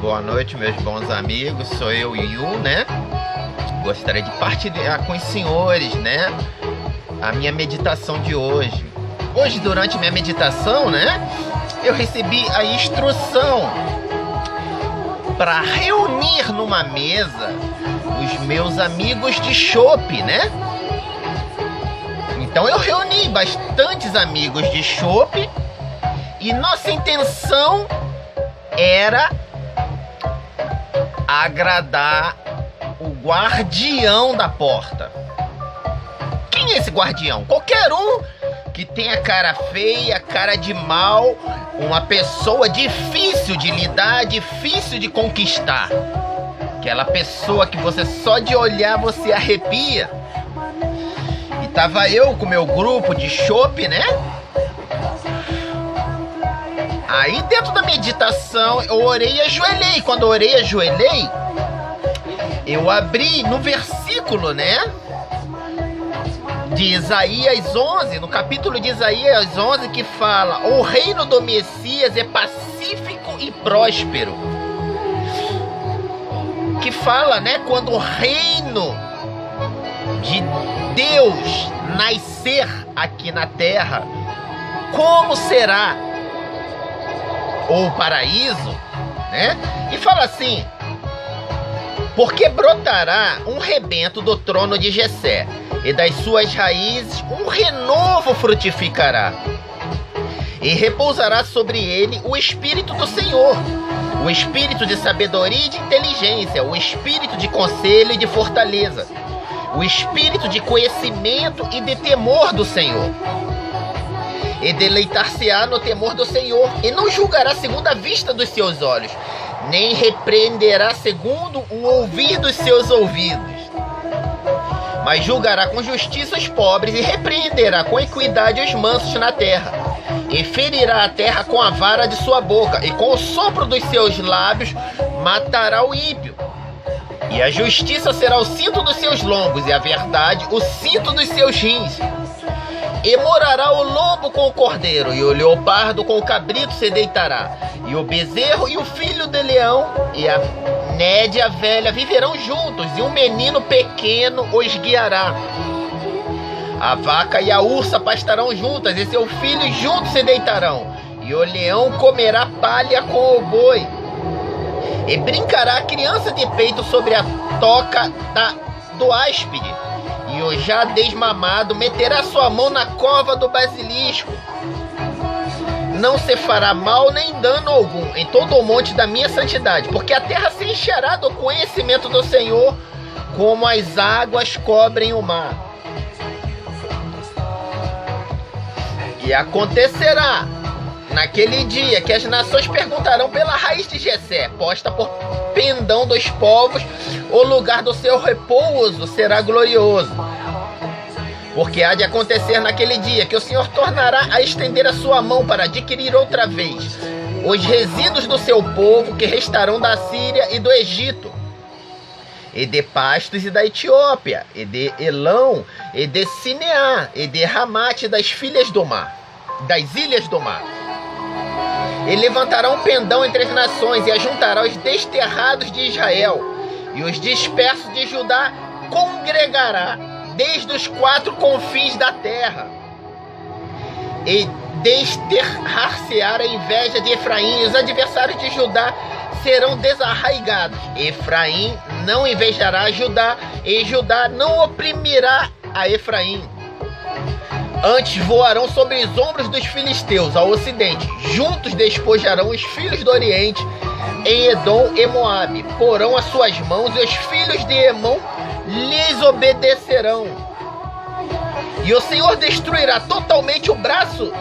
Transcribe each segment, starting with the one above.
Boa noite, meus bons amigos, sou eu, Yu, né? Gostaria de partilhar com os senhores, né, a minha meditação de hoje. Hoje, durante minha meditação, né, eu recebi a instrução para reunir numa mesa os meus amigos de chopp, né? Então eu reuni bastantes amigos de chopp e nossa intenção era agradar o guardião da porta. Quem é esse guardião? Qualquer um que tenha cara feia, cara de mal, uma pessoa difícil de lidar, difícil de conquistar. Aquela pessoa que você só de olhar você arrepia. E tava eu com meu grupo de chopp, né? Aí dentro da meditação eu orei e ajoelhei. Quando eu orei e ajoelhei, eu abri no versículo, né, de Isaías 11, no capítulo de Isaías 11, que fala: o reino do Messias é pacífico e próspero. Que fala, né, quando o reino de Deus nascer aqui na terra, como será o paraíso, né? E fala assim: porque brotará um rebento do trono de Jessé, e das suas raízes um renovo frutificará. E repousará sobre ele o Espírito do Senhor, o Espírito de sabedoria e de inteligência, o Espírito de conselho e de fortaleza, o Espírito de conhecimento e de temor do Senhor. E deleitar-se-á no temor do Senhor, e não julgará segundo a vista dos seus olhos, nem repreenderá segundo o ouvir dos seus ouvidos, mas julgará com justiça os pobres, e repreenderá com equidade os mansos na terra, e ferirá a terra com a vara de sua boca, e com o sopro dos seus lábios matará o ímpio. E a justiça será o cinto dos seus lombos, e a verdade o cinto dos seus rins. E morará o lobo com o cordeiro, e o leopardo com o cabrito se deitará, e o bezerro e o filho de leão e a nédia velha viverão juntos, e um menino pequeno os guiará. A vaca e a ursa pastarão juntas, e seus filhos juntos se deitarão, e o leão comerá palha com o boi. E brincará a criança de peito sobre a toca do áspide, e o já desmamado meterá sua mão na cova do basilisco. Não se fará mal nem dano algum em todo o monte da minha santidade, porque a terra se encherá do conhecimento do Senhor, como as águas cobrem o mar. E acontecerá naquele dia que as nações perguntarão pela raiz de Jessé, posta por pendão dos povos, o lugar do seu repouso será glorioso. Porque há de acontecer naquele dia que o Senhor tornará a estender a sua mão para adquirir outra vez os resíduos do seu povo que restarão da Síria e do Egito, e de Pastos e da Etiópia, e de Elão, e de Sineá, e de Ramate das filhas do mar, das ilhas do mar. E levantará um pendão entre as nações, e ajuntará os desterrados de Israel, e os dispersos de Judá congregará desde os quatro confins da terra. E desterrar-se-á a inveja de Efraim, e os adversários de Judá serão desarraigados. Efraim não invejará Judá, e Judá não oprimirá a Efraim. Antes voarão sobre os ombros dos filisteus ao ocidente, juntos despojarão os filhos do oriente em Edom e Moabe, porão as suas mãos, e os filhos de Emão lhes obedecerão. E o Senhor destruirá totalmente o braço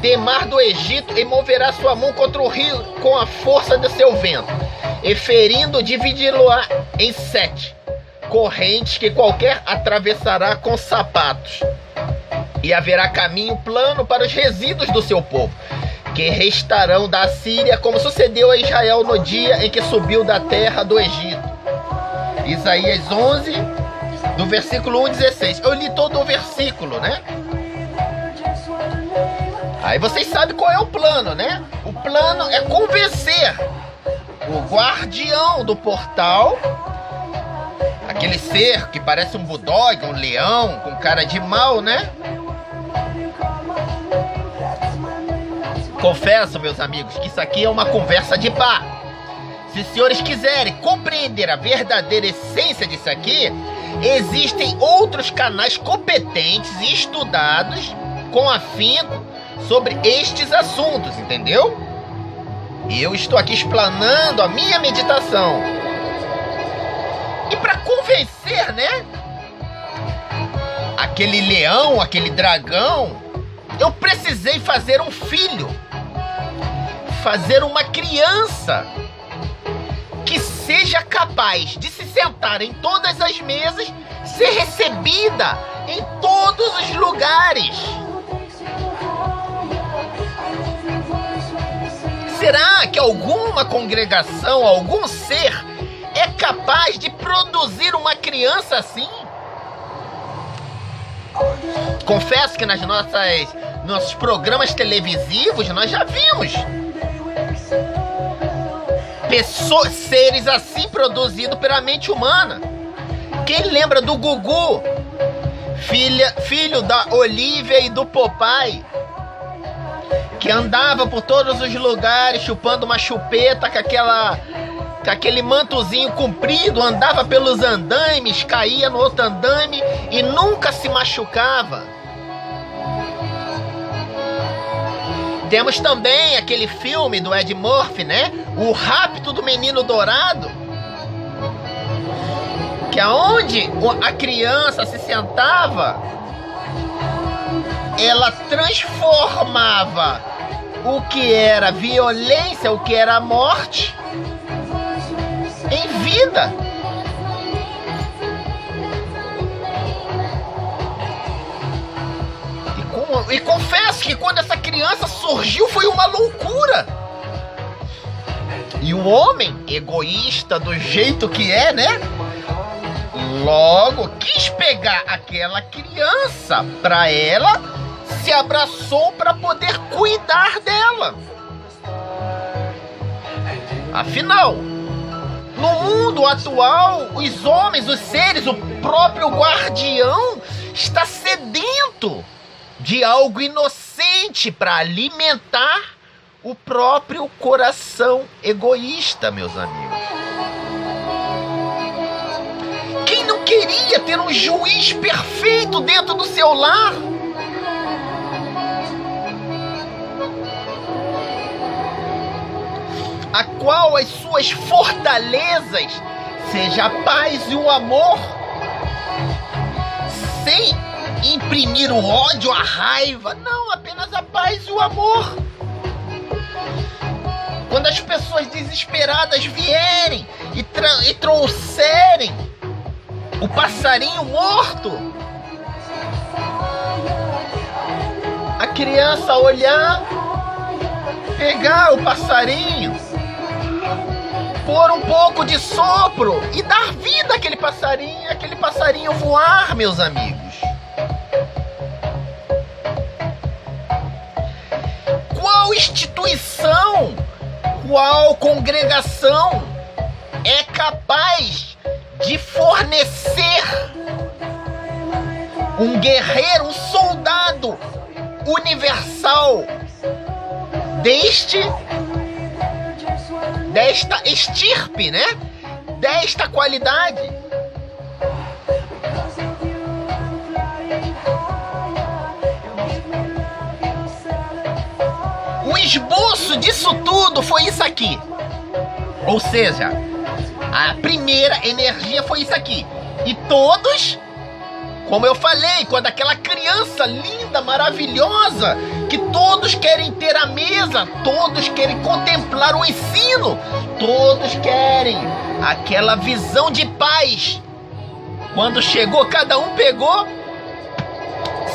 de mar do Egito, e moverá sua mão contra o rio com a força do seu vento, e ferindo dividi-lo-á em 7 correntes, que qualquer atravessará com sapatos. E haverá caminho plano para os resíduos do seu povo, que restarão da Síria, como sucedeu a Israel no dia em que subiu da terra do Egito. Isaías 11, do versículo 1 a 16. Eu li todo o versículo, né? Aí vocês sabem qual é o plano, né? O plano é convencer o guardião do portal, aquele ser que parece um bulldog, um leão, com cara de mal, né? Confesso, meus amigos, que isso aqui é uma conversa de bar. Se os senhores quiserem compreender a verdadeira essência disso aqui, existem outros canais competentes e estudados com afinco sobre estes assuntos, entendeu? E eu estou aqui explanando a minha meditação. E para convencer, né? Aquele leão, aquele dragão, eu precisei fazer um filho. Fazer uma criança que seja capaz de se sentar em todas as mesas, ser recebida em todos os lugares. Será que alguma congregação, algum ser é capaz de produzir uma criança assim? Confesso que nas nossos programas televisivos nós já vimos seres assim produzidos pela mente humana. Quem lembra do Gugu, filho da Olivia e do Popeye, que andava por todos os lugares chupando uma chupeta com aquele mantozinho comprido, andava pelos andaimes, caía no outro andaime e nunca se machucava. Temos também aquele filme do Ed Murphy, né? O Rapto do Menino Dourado, que aonde a criança se sentava, ela transformava o que era violência, o que era morte, em vida. E confesso que quando essa criança surgiu foi uma loucura. E o homem, egoísta do jeito que é, né? Logo quis pegar aquela criança pra ela, se abraçou para poder cuidar dela. Afinal, no mundo atual, os homens, os seres, o próprio guardião está sedento de algo inocente para alimentar o próprio coração egoísta, meus amigos. Quem não queria ter um juiz perfeito dentro do seu lar? A qual as suas fortalezas seja a paz e o amor, sem imprimir o ódio, a raiva, não, apenas a paz e o amor. Quando as pessoas desesperadas vierem e trouxerem o passarinho morto, a criança olhar, pegar o passarinho, pôr um pouco de sopro e dar vida àquele passarinho voar, meus amigos. Qual instituição, qual congregação é capaz de fornecer um guerreiro, um soldado universal desta estirpe, né? Desta qualidade? O esboço disso tudo foi isso aqui. Ou seja, a primeira energia foi isso aqui. E todos, como eu falei, quando aquela criança linda, maravilhosa, que todos querem ter a mesa, todos querem contemplar o ensino, todos querem aquela visão de paz. Quando chegou, cada um pegou,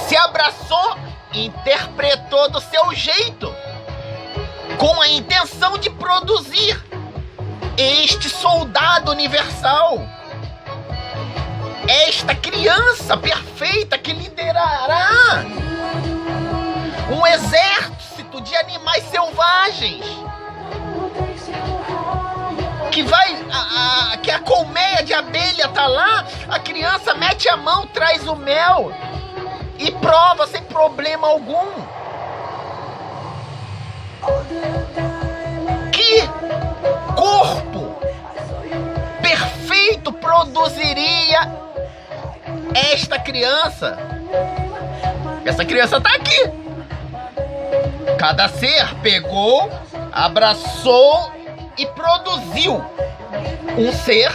se abraçou, interpretou do seu jeito, com a intenção de produzir este soldado universal, esta criança perfeita que liderará um exército de animais selvagens. que a colmeia de abelha tá lá, a criança mete a mão, traz o mel e prova sem problema algum. Que corpo perfeito produziria esta criança? Essa criança tá aqui. Cada ser pegou, abraçou e produziu um ser.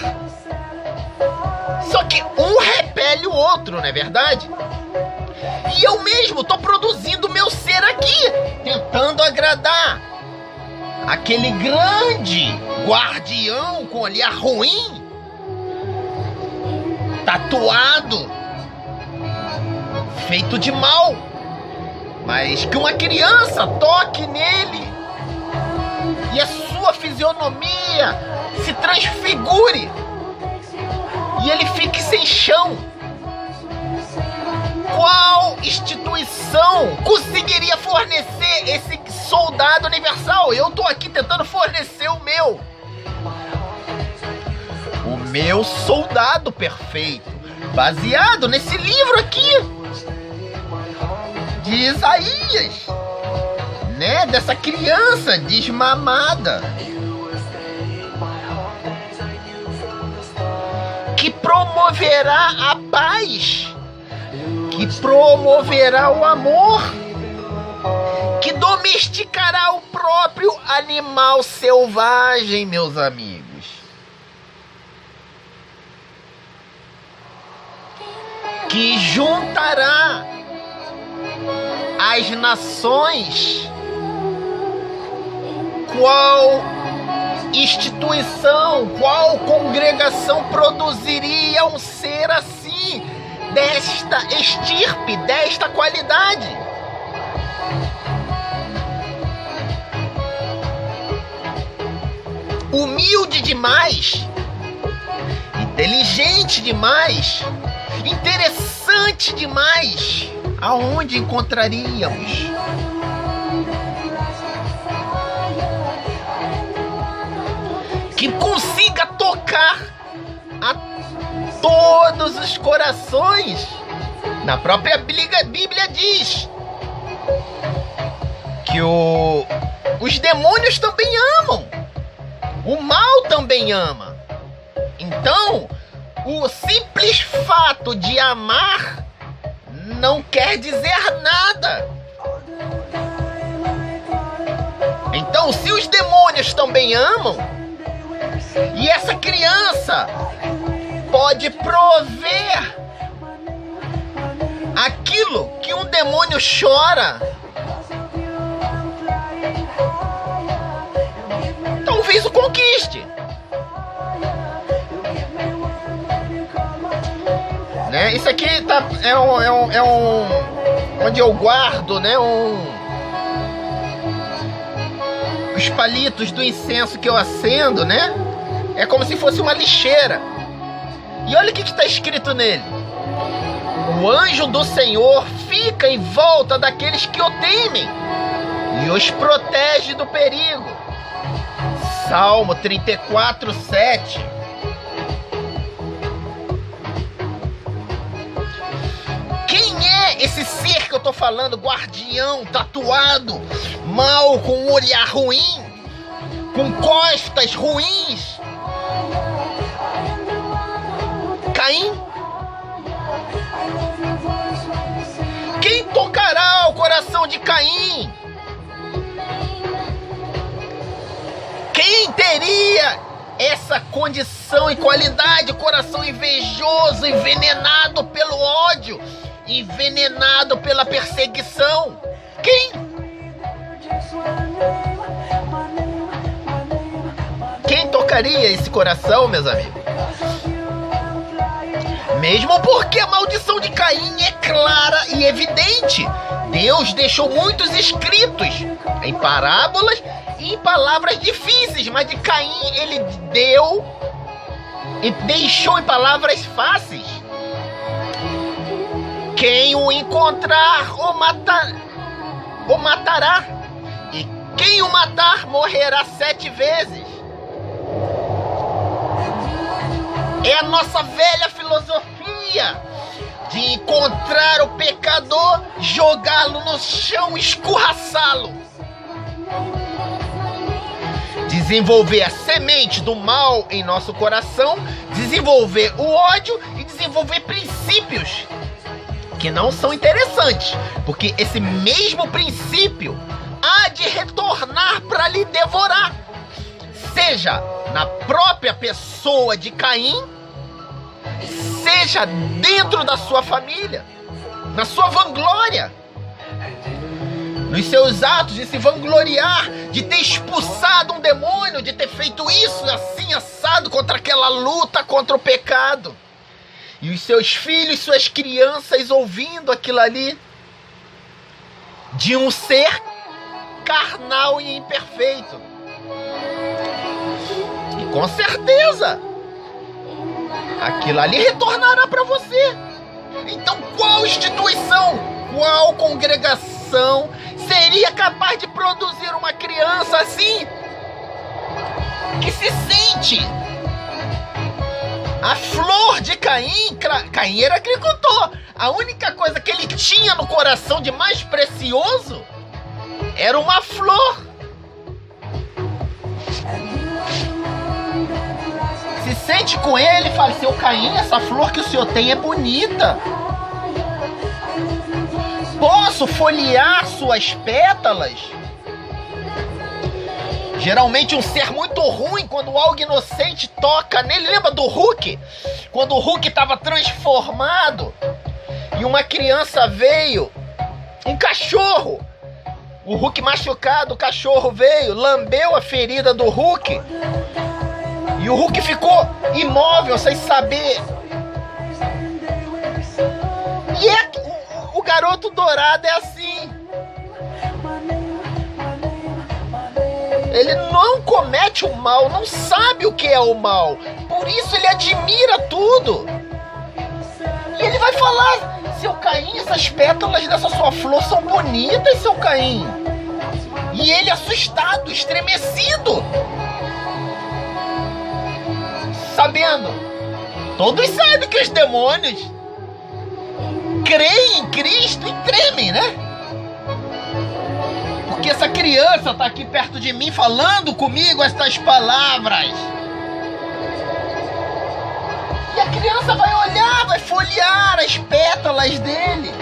Só que um repele o outro, não é verdade? E eu mesmo tô produzindo meu ser aqui, tentando agradar aquele grande guardião com olhar ruim, tatuado, feito de mal, mas que uma criança toque nele e a sua fisionomia se transfigure e ele fique sem chão. Qual instituição conseguiria fornecer esse soldado universal? Eu tô aqui tentando fornecer o meu soldado perfeito, baseado nesse livro aqui de Isaías, né? Dessa criança desmamada que promoverá a paz, que promoverá o amor, que domesticará o próprio animal selvagem, meus amigos. Que juntará as nações. Qual instituição, qual congregação produziria um ser assim, desta estirpe, desta qualidade? Humilde demais, inteligente demais, interessante demais. Aonde encontraríamos? Que consiga tocar a todos os corações. Na própria Bíblia diz que os demônios também amam, o mal também ama. Então, o simples fato de amar não quer dizer nada. Então, se os demônios também amam, e essa criança pode prover aquilo que um demônio chora, talvez o conquiste. Né? Isso aqui é um onde eu guardo, né? Os palitos do incenso que eu acendo, né? É como se fosse uma lixeira. E olha o que está escrito nele: o anjo do Senhor fica em volta daqueles que o temem e os protege do perigo. Salmo 34:7. Quem é esse ser que eu tô falando? Guardião, tatuado, mal, com um olhar ruim, com costas ruins? Caim? Quem tocará o coração de Caim? Quem teria essa condição e qualidade? Coração invejoso, envenenado pelo ódio, envenenado pela perseguição. Quem? Quem tocaria esse coração, meus amigos? Mesmo porque a maldição de Caim é clara e evidente. Deus deixou muitos escritos em parábolas e em palavras difíceis, mas de Caim ele deu e deixou em palavras fáceis. Quem o encontrar o matará, e quem o matar morrerá 7 vezes. É a nossa velha filosofia de encontrar o pecador, jogá-lo no chão, escorraçá-lo. Desenvolver a semente do mal em nosso coração, desenvolver o ódio e desenvolver princípios que não são interessantes, porque esse mesmo princípio há de retornar para lhe devorar, seja na própria pessoa de Caim, seja dentro da sua família, na sua vanglória, nos seus atos de se vangloriar, de ter expulsado um demônio, de ter feito isso assim assado contra aquela luta contra o pecado. E os seus filhos, suas crianças ouvindo aquilo ali de um ser carnal e imperfeito. E com certeza aquilo ali retornará para você. Então qual instituição, qual congregação seria capaz de produzir uma criança assim, que se sente a flor de Caim? Caim era agricultor. A única coisa que ele tinha no coração de mais precioso era uma flor. Se sente com ele e fala: seu Caim, essa flor que o senhor tem é bonita. Posso folhear suas pétalas? Geralmente um ser muito ruim, quando algo inocente toca nele. Lembra do Hulk? Quando o Hulk estava transformado e uma criança veio, um cachorro. O Hulk machucado, o cachorro veio, lambeu a ferida do Hulk. E o Hulk ficou imóvel, sem saber. E o garoto dourado é assim. Ele não comete o mal, não sabe o que é o mal. Por isso ele admira tudo. E ele vai falar: seu Caim, essas pétalas dessa sua flor são bonitas, seu Caim. E ele assustado, estremecido, sabendo. Todos sabem que os demônios creem em Cristo e tremem, né? Porque essa criança está aqui perto de mim falando comigo estas palavras. E a criança vai olhar, vai folhear as pétalas dele.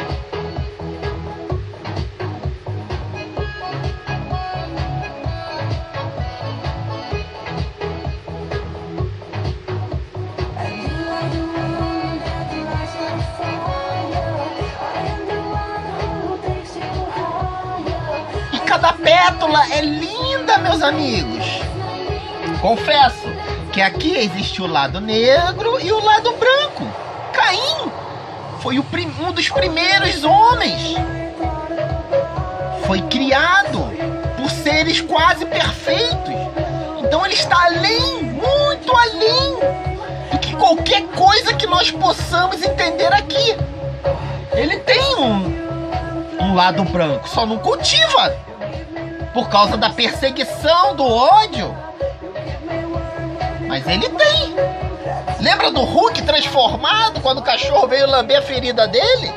Cada pétala é linda, meus amigos. Confesso que aqui existe o lado negro e o lado branco. Caim foi um dos primeiros homens. Foi criado por seres quase perfeitos. Então ele está além, muito além do que qualquer coisa que nós possamos entender aqui. Ele tem um lado branco, só não cultiva por causa da perseguição, do ódio. Mas ele tem. Lembra do Hulk transformado quando o cachorro veio lamber a ferida dele?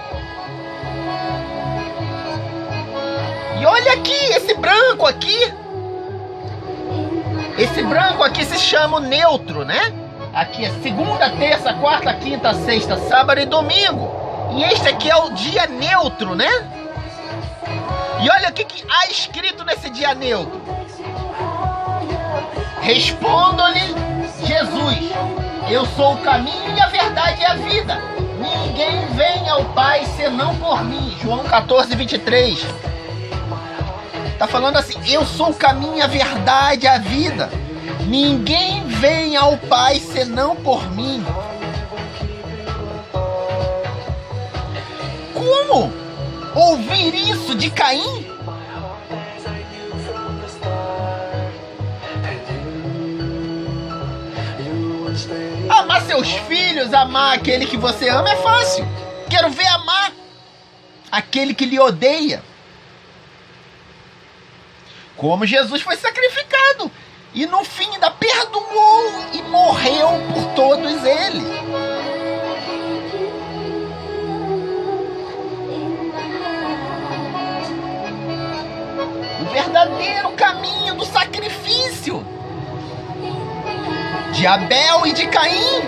E olha aqui, esse branco aqui. Esse branco aqui se chama o neutro, né? Aqui é segunda, terça, quarta, quinta, sexta, sábado e domingo. E este aqui é o dia neutro, né? E olha o que há escrito nesse dia neutro. Responda-lhe Jesus: eu sou o caminho e a verdade e a vida. Ninguém vem ao Pai senão por mim. João 14, 23. Tá falando assim: eu sou o caminho, a verdade e a vida. Ninguém vem ao Pai senão por mim. Como ouvir isso de Caim? Amar seus filhos, amar aquele que você ama é fácil. Quero ver amar aquele que lhe odeia. Como Jesus foi sacrificado e no fim ainda perdoou e morreu por todos eles. de Abel e de Caim.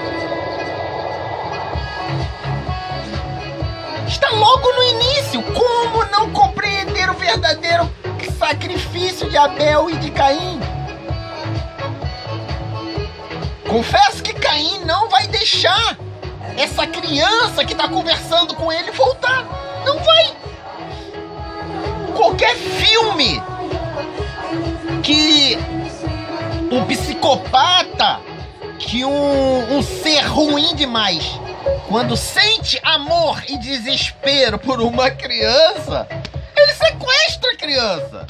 Está logo no início. Como não compreender o verdadeiro sacrifício de Abel e de Caim? Confesso que Caim não vai deixar essa criança que está conversando com ele voltar. Não vai. Qualquer filme que um psicopata, que um ser ruim demais, quando sente amor e desespero por uma criança, ele sequestra a criança.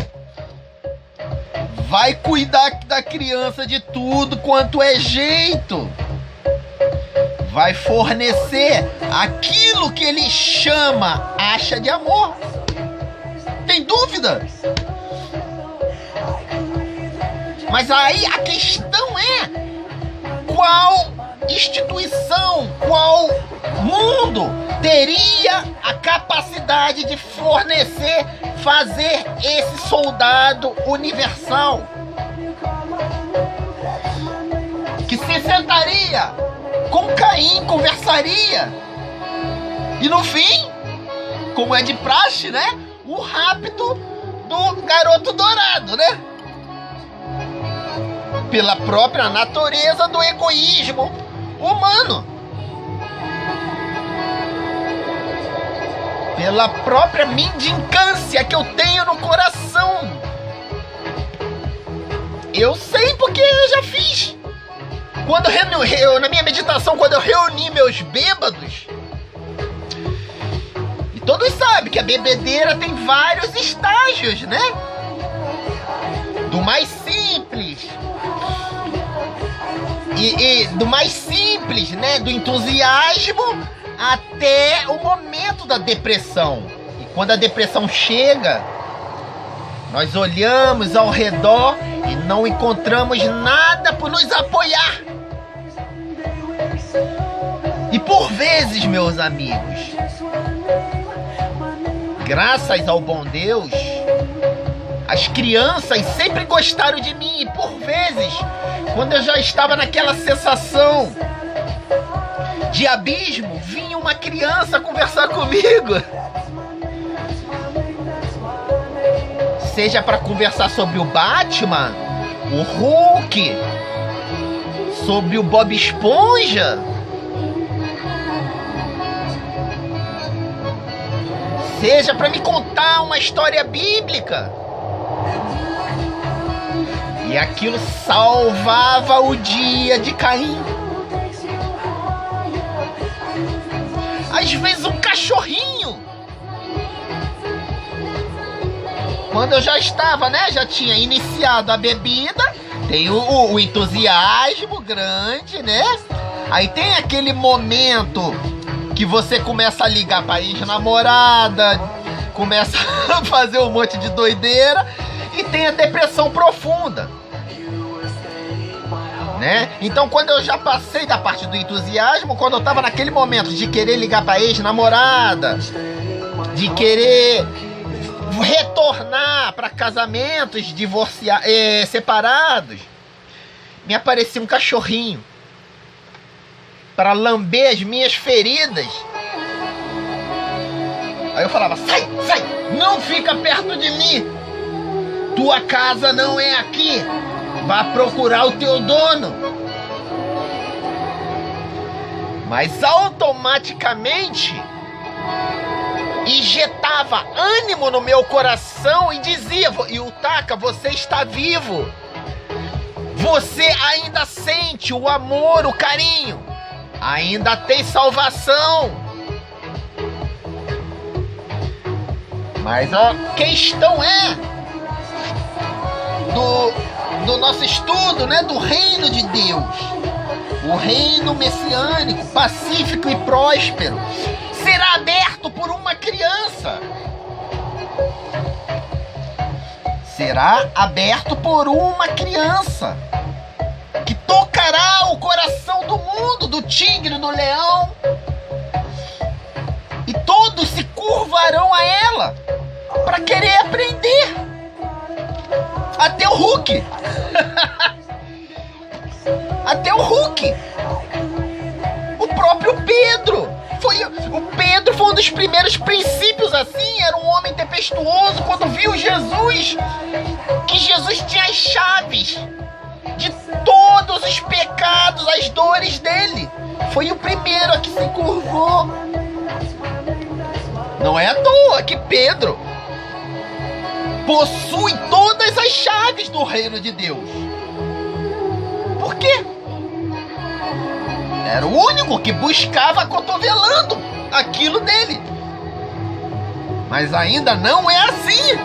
Vai cuidar da criança de tudo quanto é jeito. Vai fornecer aquilo que ele acha de amor. Tem dúvida? Mas aí a questão é: qual instituição, qual mundo teria a capacidade de fazer esse soldado universal? Que se sentaria com Caim, conversaria, e no fim, como é de praxe, né? O rapto do garoto dourado, né? Pela própria natureza do egoísmo humano. Pela própria mendicância que eu tenho no coração. Eu sei porque eu já fiz. Quando na minha meditação, quando eu reuni meus bêbados, e todos sabem que a bebedeira tem vários estágios, né? Do mais simples, e do mais simples, né? Do entusiasmo até o momento da depressão. E quando a depressão chega, nós olhamos ao redor e não encontramos nada por nos apoiar. E por vezes, meus amigos, graças ao bom Deus, as crianças sempre gostaram de mim. E por vezes, quando eu já estava naquela sensação de abismo, vinha uma criança conversar comigo. Seja para conversar sobre o Batman, o Hulk, sobre o Bob Esponja, seja para me contar uma história bíblica. E aquilo salvava o dia de Caim. Às vezes um cachorrinho. Quando eu já estava, né? Já tinha iniciado a bebida. Tem o entusiasmo grande, né? Aí tem aquele momento que você começa a ligar pra ex-namorada, começa a fazer um monte de doideira, e tem a depressão profunda, né? Então, quando eu já passei da parte do entusiasmo, quando eu tava naquele momento de querer ligar pra ex-namorada, de querer retornar para casamentos separados, me aparecia um cachorrinho para lamber as minhas feridas. Aí eu falava: sai, sai, não fica perto de mim, tua casa não é aqui, vá procurar o teu dono. Mas automaticamente injetava ânimo no meu coração e dizia: Yutaka, você está vivo, você ainda sente o amor, o carinho, ainda tem salvação. Mas a questão é do nosso estudo, né, do reino de Deus, o reino messiânico, pacífico e próspero, será aberto por uma criança. Será aberto por uma criança que tocará o coração do mundo, do tigre, do leão, e todos se curvarão a ela para querer aprender. Até o Hulk. Até o Hulk. O próprio Pedro. O Pedro foi um dos primeiros princípios assim. Era um homem tempestuoso quando viu Jesus. Que Jesus tinha as chaves de todos os pecados, as dores dele. Foi o primeiro a que se curvou. Não é à toa que Pedro possui todas as chaves do reino de Deus. Por quê? Era o único que buscava acotovelando aquilo dele. Mas ainda não é assim.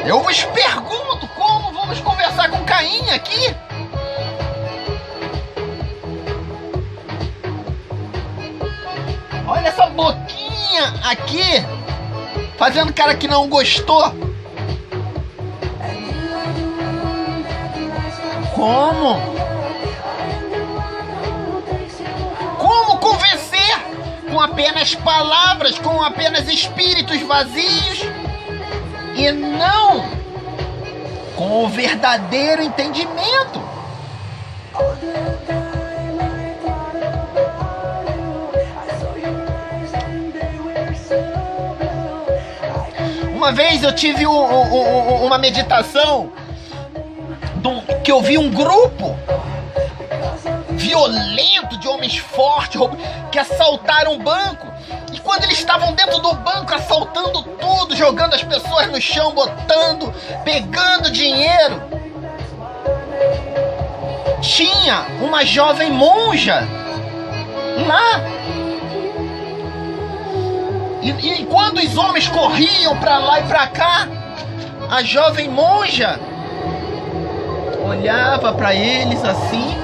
Eu vos pergunto como vamos conversar com Caim aqui. Olha essa boquinha aqui, fazendo cara que não gostou. Como? Como convencer? Com apenas palavras, com apenas espíritos vazios e não com o verdadeiro entendimento. Uma vez eu tive uma meditação que eu vi um grupo violento de homens fortes que assaltaram um banco. E quando eles estavam dentro do banco assaltando tudo, jogando as pessoas no chão, pegando dinheiro, tinha uma jovem monja lá. E quando os homens corriam pra lá e pra cá, a jovem monja olhava pra eles assim.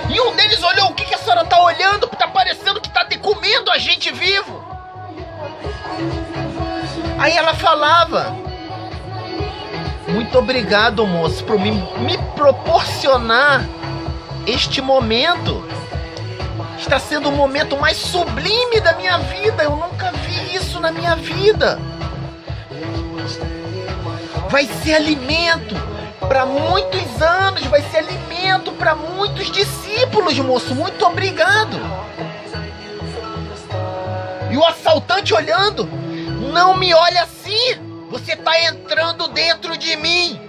E um deles olhou: o que a senhora tá olhando? Tá parecendo que tá comendo a gente vivo. Aí ela falava: muito obrigado, moço, por me proporcionar este momento. Está sendo o momento mais sublime da minha vida. Eu nunca vi isso na minha vida. Vai ser alimento para muitos anos. Vai ser alimento para muitos discípulos, moço. Muito obrigado. E o assaltante olhando: não me olhe assim. Você está entrando dentro de mim.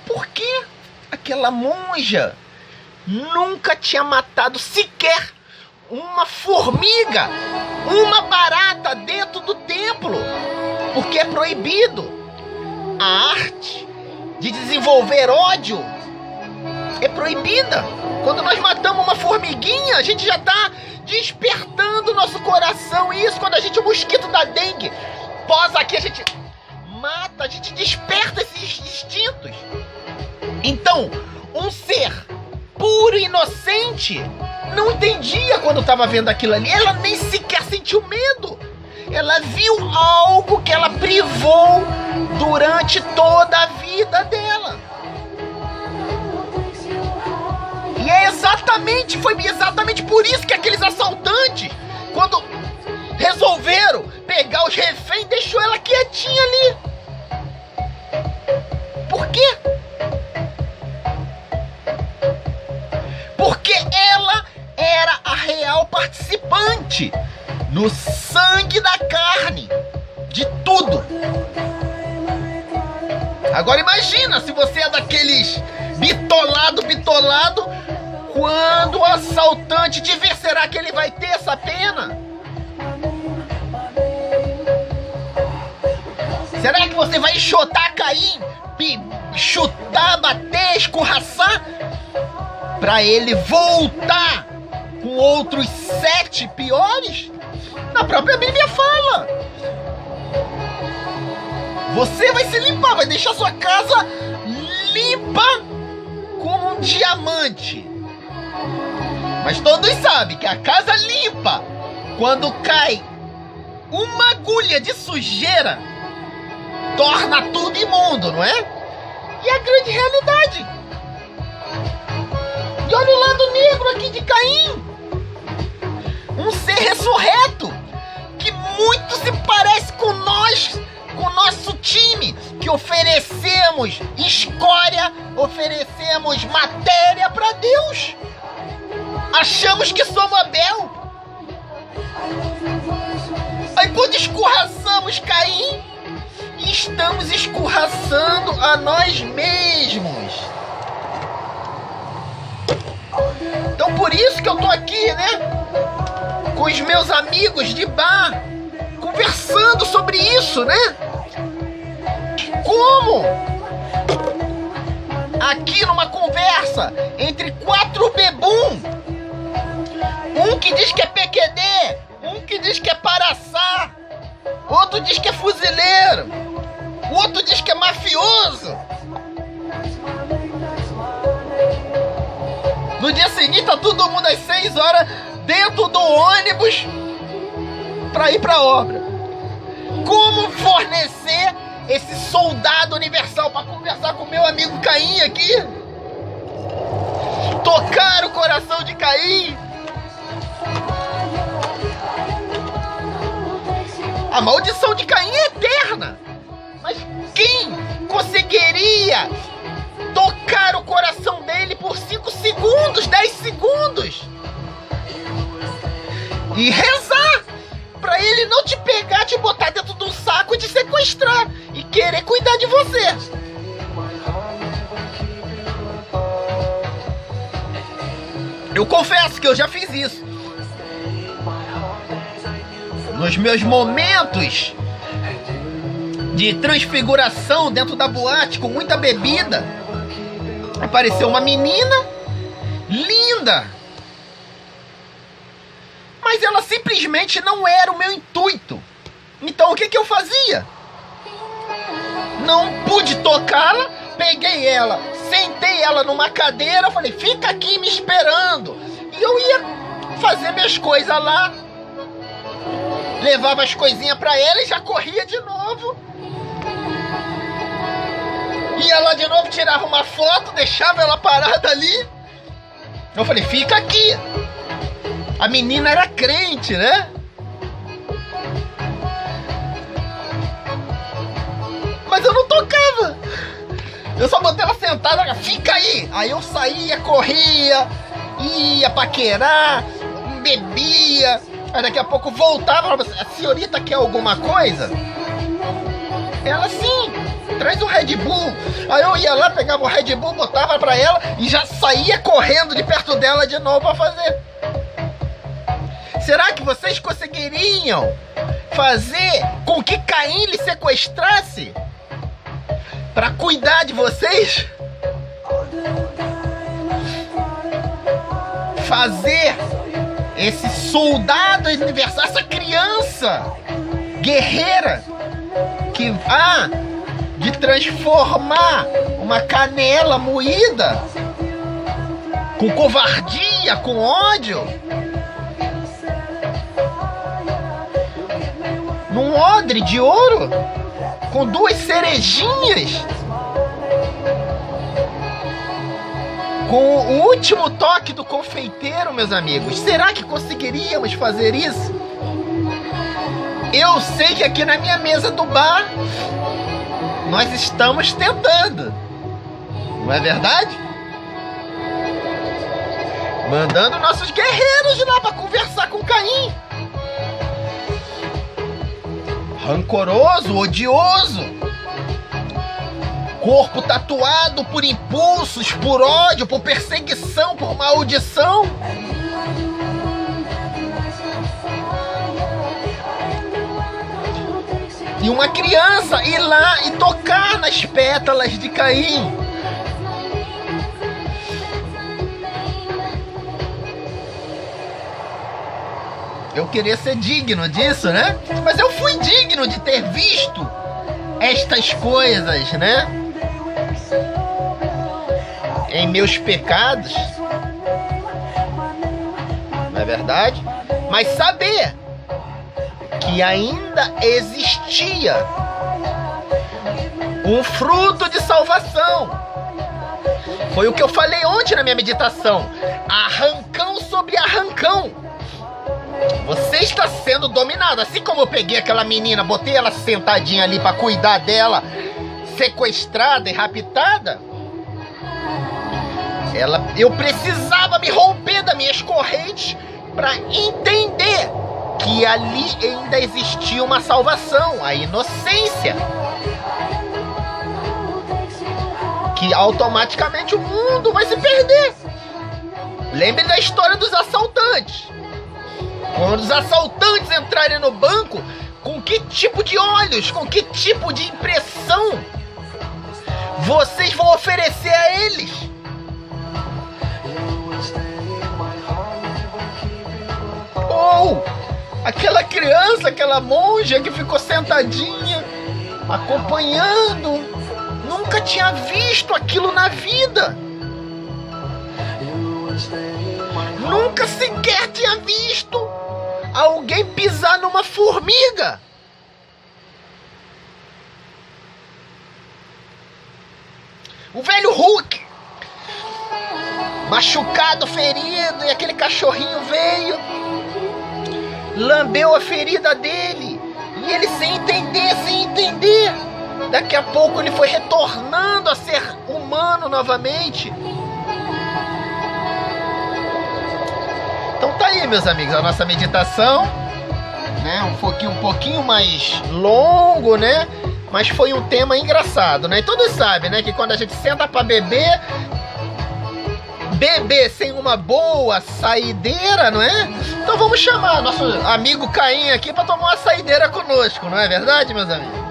Por quê? Aquela monja nunca tinha matado sequer uma formiga, uma barata dentro do templo, porque é proibido. A arte de desenvolver ódio é proibida. Quando nós matamos uma formiguinha, a gente já está despertando o nosso coração. E isso, quando o mosquito da dengue posa aqui, a gente mata, a gente desperta esses instintos. Então, um ser puro e inocente não entendia quando estava vendo aquilo ali. Ela nem sequer sentiu medo. Ela viu algo que ela privou durante toda a vida dela. E foi exatamente por isso que aqueles assaltantes, quando resolveram pegar os reféns, deixou ela quietinha ali. Por quê? Porque ela era a real participante no sangue da carne de tudo. Agora imagina se você é daqueles bitolado, quando o assaltante te ver, será que ele vai ter essa pena? Será que você vai enxotar Caim, chutar, bater, escorraçar, para ele voltar com outros 7 piores? Na própria Bíblia fala. Você vai se limpar, vai deixar sua casa limpa como um diamante. Mas todos sabem que a casa limpa, quando cai uma agulha de sujeira, torna tudo imundo, não é? E a grande realidade. E olha o lado negro aqui de Caim. Um ser ressurreto, que muito se parece com nós, com o nosso time, que oferecemos escória, oferecemos matéria para Deus. Achamos que somos Abel. Aí quando escorraçamos Caim, estamos escorraçando a nós mesmos. Então por isso que eu tô aqui, né? Com os meus amigos de bar, conversando sobre isso, né? Como? Aqui numa conversa entre 4 bebum, um que diz que é PQD, um que diz que é paraçá, outro diz que é fuzileiro, o outro diz que é mafioso. No dia seguinte tá todo mundo às 6 horas dentro do ônibus para ir pra obra. Como fornecer esse soldado universal para conversar com meu amigo Caim aqui? Tocar o coração de Caim? A maldição de Caim é eterna. Mas quem conseguiria tocar o coração dele por 5 segundos, 10 segundos? E rezar pra ele não te pegar, te botar dentro de um saco e te sequestrar e querer cuidar de você. Eu confesso que eu já fiz isso. Nos meus momentos de transfiguração dentro da boate com muita bebida, apareceu uma menina linda. Mas ela simplesmente não era o meu intuito. Então o que eu fazia? Não pude tocá-la, peguei ela, sentei ela numa cadeira, falei, fica aqui me esperando. E eu ia fazer minhas coisas lá, levava as coisinhas pra ela e já corria de novo. Ia lá de novo, tirava uma foto, deixava ela parada ali. Eu falei, fica aqui. A menina era crente, né? Mas eu não tocava. Eu só botei ela sentada, fica aí. Aí eu saía, corria, ia paquerar, bebia. Aí daqui a pouco voltava, a senhorita quer alguma coisa? Ela, sim, traz um Red Bull. Aí eu ia lá, pegava o Red Bull, botava pra ela e já saía correndo de perto dela de novo pra fazer. Será que vocês conseguiriam fazer com que Caim lhe sequestrasse para cuidar de vocês? Fazer esse soldado universal, essa criança guerreira que há de transformar uma canela moída com covardia, com ódio, num odre de ouro com 2 cerejinhas, com o último toque do confeiteiro, meus amigos. Será que conseguiríamos fazer isso? Eu sei que aqui na minha mesa do bar nós estamos tentando, não é verdade? Mandando nossos guerreiros lá para conversar com Caim. Rancoroso, odioso, corpo tatuado por impulsos, por ódio, por perseguição, por maldição. E uma criança ir lá e tocar nas pétalas de Caim. Eu queria ser digno disso, né? Mas eu fui digno de ter visto estas coisas, né? Em meus pecados. Não é verdade? Mas saber que ainda existia um fruto de salvação. Foi o que eu falei ontem na minha meditação. Arrancão sobre arrancão. Você está sendo dominado. Assim como eu peguei aquela menina, botei ela sentadinha ali para cuidar dela, sequestrada e raptada, eu precisava me romper das minhas correntes para entender que ali ainda existia uma salvação, a inocência. Que automaticamente o mundo vai se perder. Lembre da história dos assaltantes. Quando os assaltantes entrarem no banco, com que tipo de olhos, com que tipo de impressão vocês vão oferecer a eles? Ou aquela criança, aquela monja que ficou sentadinha, acompanhando, nunca tinha visto aquilo na vida. Nunca sequer tinha visto alguém pisar numa formiga. O velho Hulk, machucado, ferido, e aquele cachorrinho veio, lambeu a ferida dele, e ele sem entender, daqui a pouco ele foi retornando a ser humano novamente. Então tá aí, meus amigos, a nossa meditação, né? Um pouquinho mais longo, né? Mas foi um tema engraçado, né? E todos sabem, né? Que quando a gente senta pra beber sem uma boa saideira, não é? Então vamos chamar nosso amigo Caim aqui pra tomar uma saideira conosco, não é verdade, meus amigos?